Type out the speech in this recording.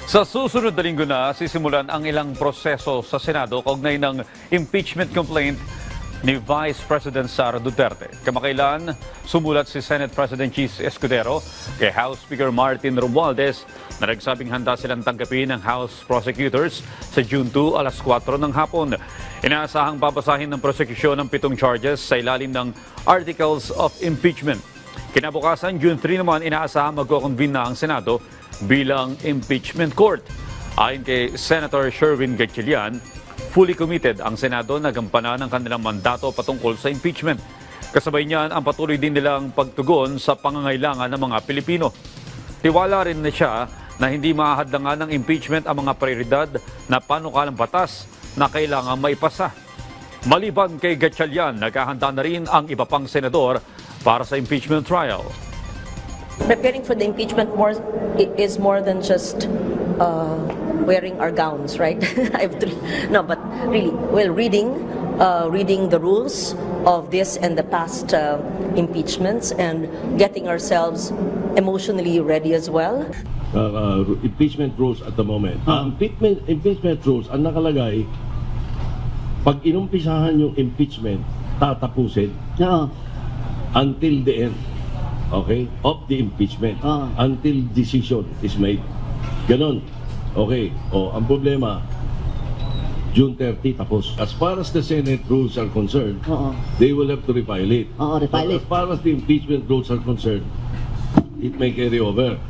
Sa susunod na linggo na sisimulan ang ilang proseso sa Senado kaugnay ng impeachment complaint ni Vice President Sara Duterte. Kamakailan, sumulat si Senate President Chis Escudero kay House Speaker Martin Romualdez na nagsabing handa silang tanggapin ng House prosecutors sa June 2 alas 4 ng hapon. Inaasahang babasahin ng prosecution ng 7 charges sa ilalim ng Articles of Impeachment. Kinabukasan, June 3 naman, inaasahang magko-convene na ang Senado bilang impeachment court. Ayon kay Senator Sherwin Gatchalian, fully committed ang Senado na gampanan ang kanilang mandato patungkol sa impeachment. Kasabay niyan ang patuloy din nilang pagtugon sa pangangailangan ng mga Pilipino. Tiwala rin na siya na hindi mahahadlangan ng impeachment ang mga prioridad na panukalang batas na kailangan maipasa. Maliban kay Gatchalian, naghahanda na rin ang iba pang senador para sa impeachment trial. Preparing for the impeachment is more than just wearing our gowns, right? No, but really, well, reading the rules of this and the past impeachments and getting ourselves emotionally ready as well. Impeachment rules at the moment. Impeachment rules, ang nakalagay, pag inumpisahan yung impeachment, tatapusin until the end. Okay? Of the impeachment. Until decision is made. Ganon. Okay. O, ang problema, June 30 tapos. As far as the Senate rules are concerned, they will have to refile it. Refile it. As far as the impeachment rules are concerned, it may carry over.